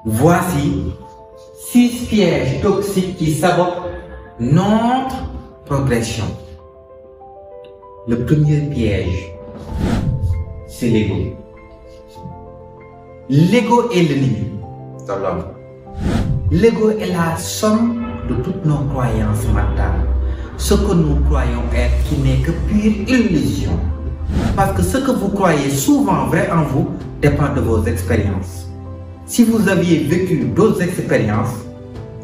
Voici 6 pièges toxiques qui sabotent notre progression. Le premier piège, c'est l'ego. L'ego est l'ennemi de l'homme. L'ego est la somme de toutes nos croyances mentales. Ce que nous croyons être qui n'est que pure illusion. Parce que ce que vous croyez souvent vrai en vous dépend de vos expériences. Si vous aviez vécu d'autres expériences,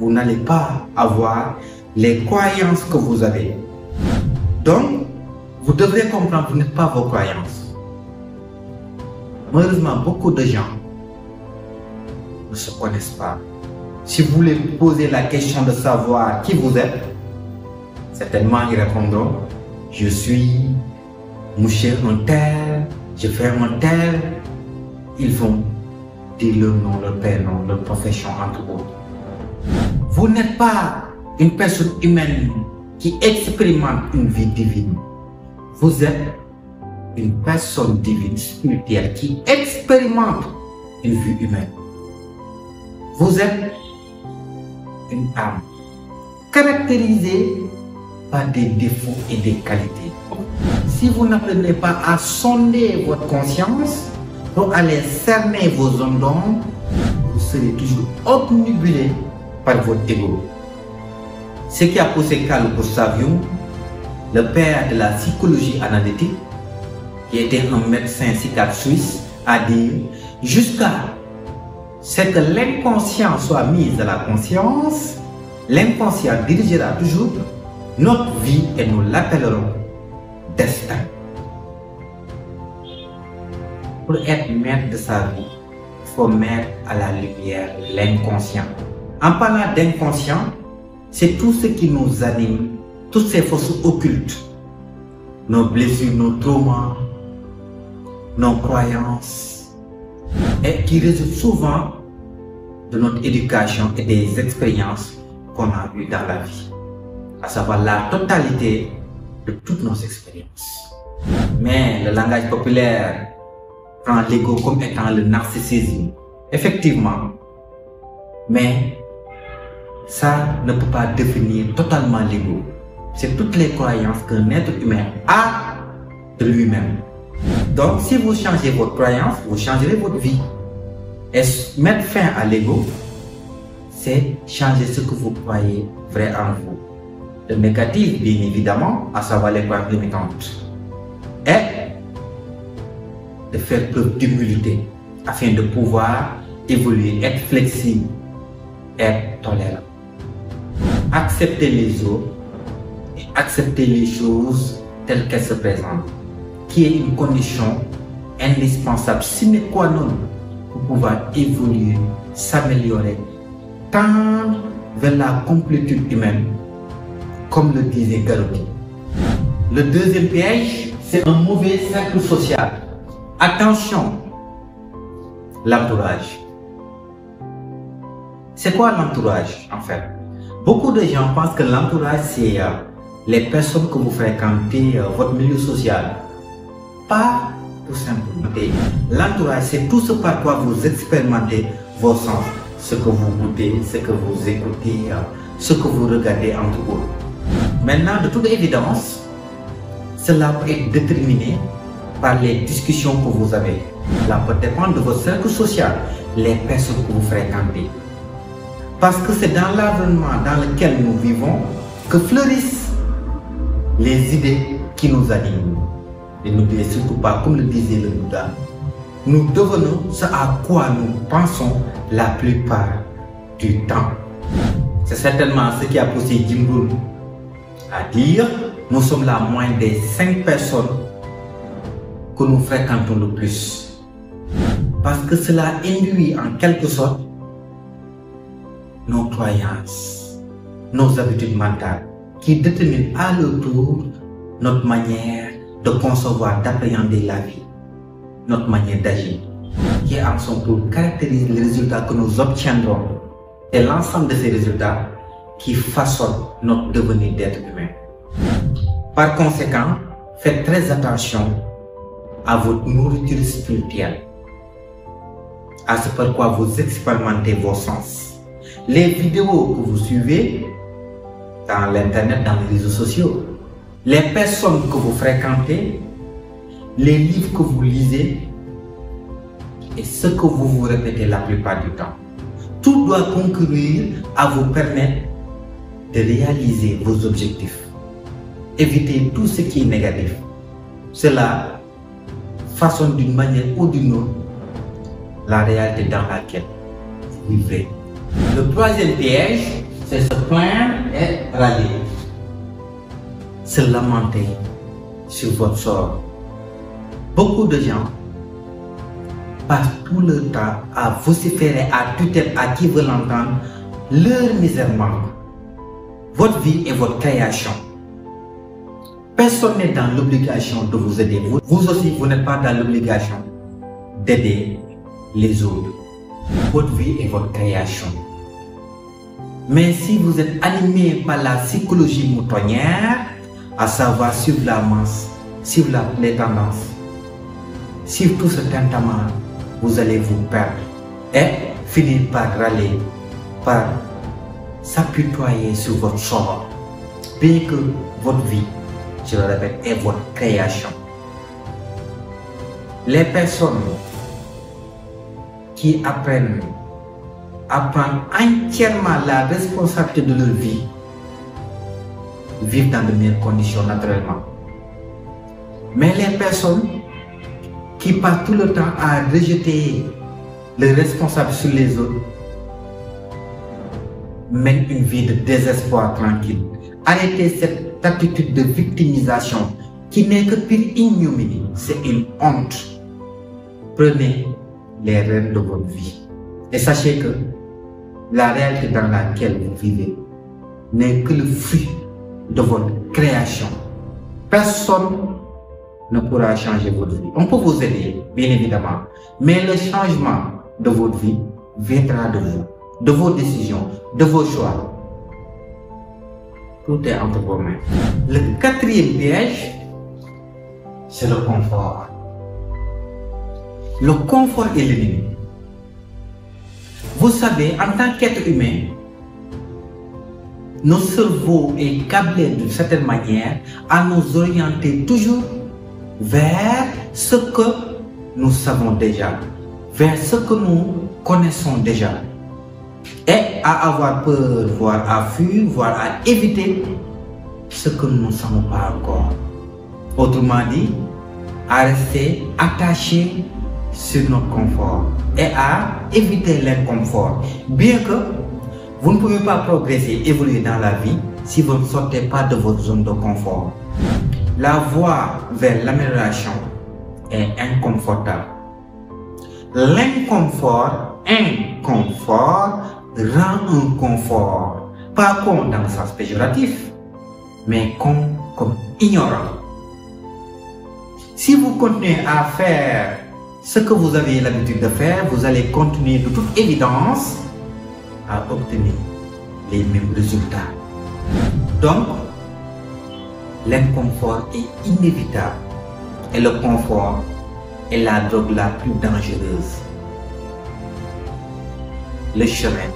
vous n'allez pas avoir les croyances que vous avez. Donc, vous devrez comprendre que vous n'êtes pas vos croyances. Malheureusement, beaucoup de gens ne se connaissent pas. Si vous voulez poser la question de savoir qui vous êtes, certainement ils répondront « Je suis monsieur un tel, je fais un tel ». Ils vont dire leur nom, leur prénom, leur profession entre autres. Vous n'êtes pas une personne humaine qui expérimente une vie divine. Vous êtes une personne divine, spirituelle, qui expérimente une vie humaine. Vous êtes une âme caractérisée par des défauts et des qualités. Si vous n'apprenez pas à sonder votre conscience pour aller cerner vos zones d'ombre, vous serez toujours obnubilé par votre ego. Ce qui a poussé Carl Gustav Jung, le père de la psychologie analytique, qui était un médecin psychiatre suisse, à dire jusqu'à ce que l'inconscient soit mis à la conscience, l'inconscient dirigera toujours notre vie et nous l'appellerons destin. Pour être maître de sa vie, il faut mettre à la lumière l'inconscient. En parlant d'inconscient, c'est tout ce qui nous anime, toutes ces forces occultes, nos blessures, nos traumas, nos croyances, et qui résultent souvent de notre éducation et des expériences qu'on a eues dans la vie, à savoir la totalité de toutes nos expériences. Mais le langage populaire prend l'ego comme étant le narcissisme, effectivement, mais ça ne peut pas définir totalement l'ego. C'est toutes les croyances qu'un être humain a de lui-même. Donc, si vous changez votre croyance, vous changerez votre vie. Et mettre fin à l'ego, c'est changer ce que vous croyez vrai en vous. Le négatif, bien évidemment, à savoir les croyances limitantes. Et de faire preuve d'humilité afin de pouvoir évoluer, être flexible, être tolérant. Accepter les autres et accepter les choses telles qu'elles se présentent, qui est une condition indispensable, sine qua non, pour pouvoir évoluer, s'améliorer, tendre vers la complétude humaine, comme le disait Garotti. Le deuxième piège, c'est un mauvais cercle social. Attention, l'entourage. C'est quoi l'entourage en fait? Beaucoup de gens pensent que l'entourage c'est les personnes que vous fréquentez, votre milieu social. Pas tout simplement. L'entourage c'est tout ce par quoi vous expérimentez vos sens. Ce que vous goûtez, ce que vous écoutez, ce que vous regardez entre autres. Maintenant, de toute évidence, cela peut être déterminé par les discussions que vous avez. Cela peut dépendre de votre cercle social, les personnes que vous fréquentez. Parce que c'est dans l'environnement dans lequel nous vivons que fleurissent les idées qui nous animent. Et n'oubliez surtout pas, comme le disait le Bouddha, nous devenons ce à quoi nous pensons la plupart du temps. C'est certainement ce qui a poussé Jim Rohn à dire nous sommes la moyenne des 5 personnes que nous fréquentons le plus. Parce que cela induit en quelque sorte nos croyances, nos habitudes mentales qui déterminent à leur tour notre manière de concevoir, d'appréhender la vie, notre manière d'agir, qui en son tour caractérise les résultats que nous obtiendrons et l'ensemble de ces résultats qui façonnent notre devenir d'être humain. Par conséquent, faites très attention à votre nourriture spirituelle. à ce par quoi vous expérimentez vos sens. Les vidéos que vous suivez dans l'internet, dans les réseaux sociaux, les personnes que vous fréquentez, les livres que vous lisez et ce que vous vous répétez la plupart du temps. Tout doit concourir à vous permettre de réaliser vos objectifs. Évitez tout ce qui est négatif. Cela façonne d'une manière ou d'une autre la réalité dans laquelle vous vivez. Le troisième piège, c'est se plaindre et râler. Se lamenter sur votre sort. Beaucoup de gens passent tout le temps à vociférer à tue-tête à qui veut l'entendre leur misère manque. Votre vie est votre création. Personne n'est dans l'obligation de vous aider. Vous aussi, vous n'êtes pas dans l'obligation d'aider les autres. Votre vie est votre création. Mais si vous êtes animé par la psychologie moutonnière, à savoir suivre la masse, suivre les tendances, suivre tout ce tintamarre, vous allez vous perdre et finir par râler, par s'apitoyer sur votre sort, bien que votre vie, je le répète, est votre création. Les personnes qui apprennent à prendre entièrement la responsabilité de leur vie vivent dans de meilleures conditions naturellement. Mais les personnes qui passent tout le temps à rejeter les responsables sur les autres mènent une vie de désespoir tranquille. Arrêtez cette attitude de victimisation qui n'est que pire ignominie, c'est une honte. Prenez les rênes de votre vie et sachez que la réalité dans laquelle vous vivez n'est que le fruit de votre création. Personne ne pourra changer votre vie. On peut vous aider, bien évidemment, mais le changement de votre vie viendra de vous, de vos décisions, de vos choix. Tout est entre vos mains. Le quatrième piège, c'est le confort. Le confort est l'ennemi. Vous savez, en tant qu'être humain, nos cerveaux est câblé d'une certaine manière à nous orienter toujours vers ce que nous savons déjà, vers ce que nous connaissons déjà, et à avoir peur, voire à fuir, voire à éviter ce que nous ne savons pas encore. Autrement dit, à rester attaché sur notre confort et à éviter l'inconfort, bien que vous ne pouvez pas progresser, évoluer dans la vie si vous ne sortez pas de votre zone de confort. La voie vers l'amélioration est inconfortable. L'inconfort, rend un confort, pas con dans le sens péjoratif, mais con comme ignorant. Si vous continuez à faire ce que vous avez l'habitude de faire, vous allez continuer de toute évidence à obtenir les mêmes résultats. Donc, l'inconfort est inévitable et le confort est la drogue la plus dangereuse. Le chemin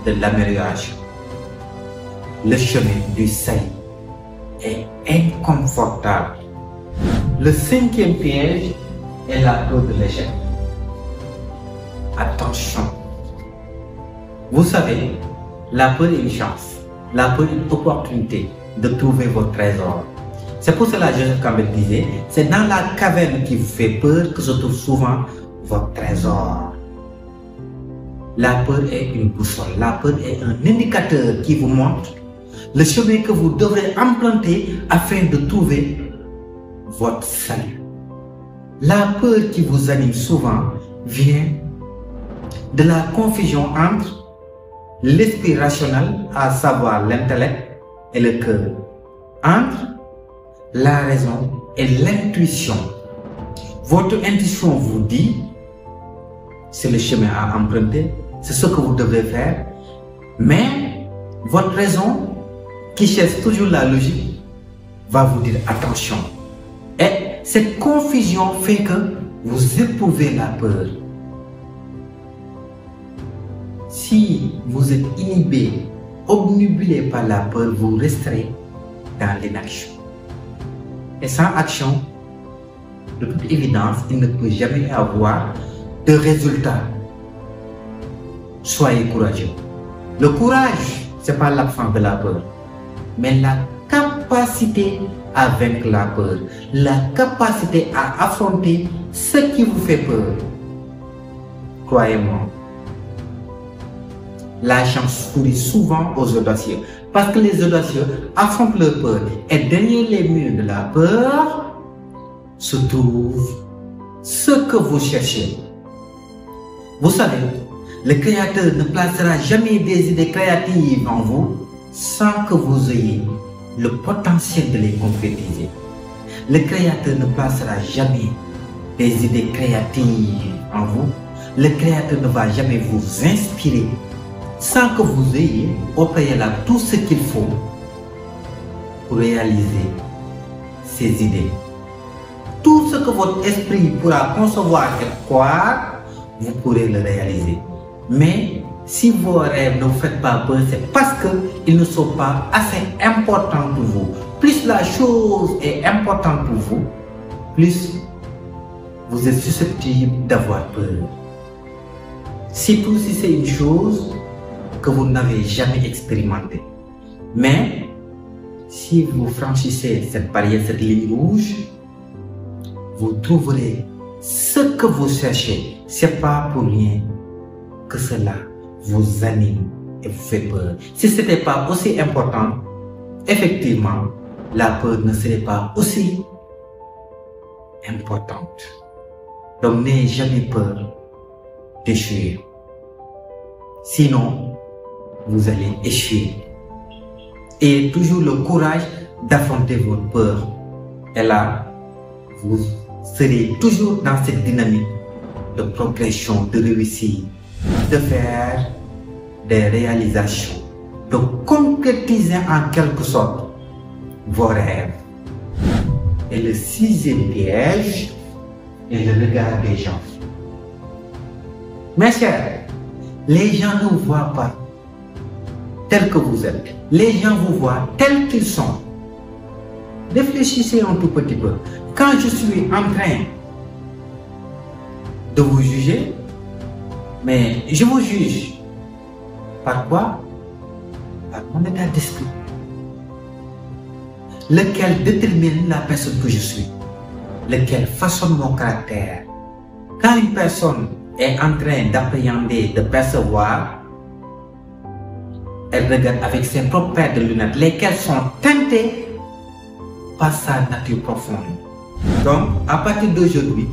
de l'amélioration, le chemin du salut est inconfortable. Le cinquième piège est la peur de l'échec. Attention. Vous savez, la peur est une chance, la peur est une opportunité de trouver votre trésor. C'est pour cela que Joseph Campbell disait, c'est dans la caverne qui vous fait peur que se trouve souvent votre trésor. La peur est une boussole, la peur est un indicateur qui vous montre le chemin que vous devrez emprunter afin de trouver votre salut. La peur qui vous anime souvent vient de la confusion entre l'esprit rationnel, à savoir l'intellect et le cœur, entre la raison et l'intuition. Votre intuition vous dit c'est le chemin à emprunter, c'est ce que vous devez faire, mais votre raison, qui cherche toujours la logique, va vous dire attention. Et cette confusion fait que vous éprouvez la peur. Si vous êtes inhibé, obnubilé par la peur, vous resterez dans l'inaction. Et sans action, de toute évidence, il ne peut jamais y avoir de résultat. Soyez courageux. Le courage, ce n'est pas l'absence de la peur, mais la capacité à vaincre la peur, la capacité à affronter ce qui vous fait peur. Croyez-moi, la chance sourit souvent aux audacieux, parce que les audacieux affrontent leur peur, et derrière les murs de la peur se trouve ce que vous cherchez. Vous savez, le Créateur ne placera jamais des idées créatives en vous sans que vous ayez le potentiel de les concrétiser. Le Créateur ne placera jamais des idées créatives en vous. Le Créateur ne va jamais vous inspirer sans que vous ayez au préalable tout ce qu'il faut pour réaliser ces idées. Tout ce que votre esprit pourra concevoir et croire, vous pourrez le réaliser. Mais si vos rêves ne vous font pas peur, c'est parce qu'ils ne sont pas assez importants pour vous. Plus la chose est importante pour vous, plus vous êtes susceptible d'avoir peur. Surtout si c'est une chose que vous n'avez jamais expérimentée. Mais si vous franchissez cette barrière, cette ligne rouge, vous trouverez ce que vous cherchez. C'est pas pour rien que cela vous anime et vous fait peur. Si ce n'était pas aussi important, effectivement, la peur ne serait pas aussi importante. Donc n'ayez jamais peur d'échouer. Sinon, vous allez échouer. Et toujours le courage d'affronter votre peur. Et là, vous serez toujours dans cette dynamique de progression, de réussite, de faire des réalisations, de concrétiser en quelque sorte vos rêves. Et le sixième piège est le regard des gens. Mes chers, les gens ne vous voient pas tel que vous êtes. Les gens vous voient tels qu'ils sont. Réfléchissez un tout petit peu. Quand je suis en train de vous juger, mais je vous juge par quoi? Par mon état d'esprit, lequel détermine la personne que je suis, lequel façonne mon caractère. Quand une personne est en train d'appréhender, de percevoir, elle regarde avec ses propres paires de lunettes, lesquelles sont teintées par sa nature profonde. Donc, à partir d'aujourd'hui,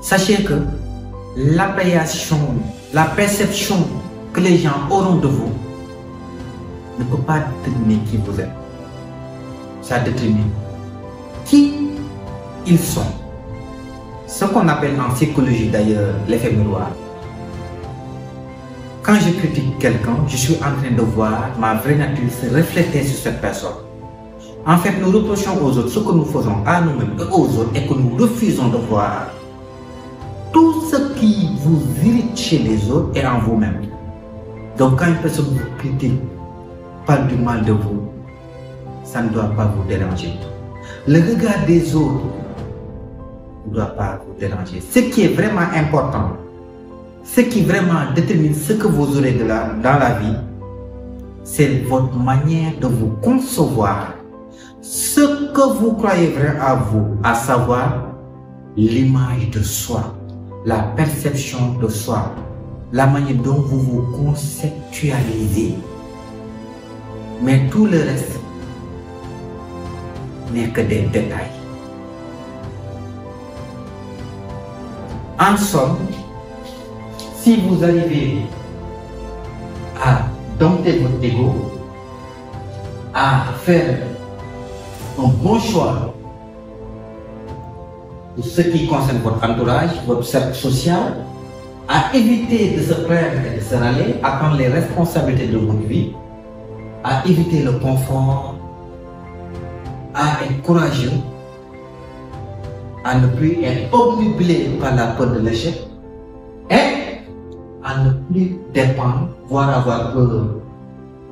sachez que l'appréhension, la perception que les gens auront de vous ne peut pas déterminer qui vous êtes. Ça détermine qui ils sont. Ce qu'on appelle en psychologie d'ailleurs l'effet miroir. Quand je critique quelqu'un, je suis en train de voir ma vraie nature se refléter sur cette personne. En fait, nous reprochons aux autres ce que nous faisons à nous-mêmes et aux autres et que nous refusons de voir. Tout ce qui vous irrite chez les autres est en vous-même. Donc quand une personne vous critique, parle du mal de vous, ça ne doit pas vous déranger. Le regard des autres ne doit pas vous déranger. Ce qui est vraiment important, ce qui vraiment détermine ce que vous aurez dans la vie, c'est votre manière de vous concevoir. Ce que vous croyez vrai à vous, à savoir l'image de soi, la perception de soi, la manière dont vous vous conceptualisez. Mais tout le reste n'est que des détails. En somme, si vous arrivez à dompter votre ego, à faire un bon choix pour ce qui concerne votre entourage, votre cercle social, à éviter de se plaindre et de se râler, à prendre les responsabilités de votre vie, à éviter le confort, à être courageux, à ne plus être obnubilé par la peur de l'échec et à à ne plus dépendre, voire avoir peur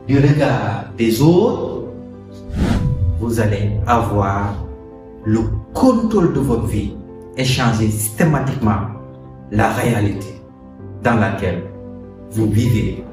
du regard des autres, vous allez avoir le contrôle de votre vie et changer systématiquement la réalité dans laquelle vous vivez.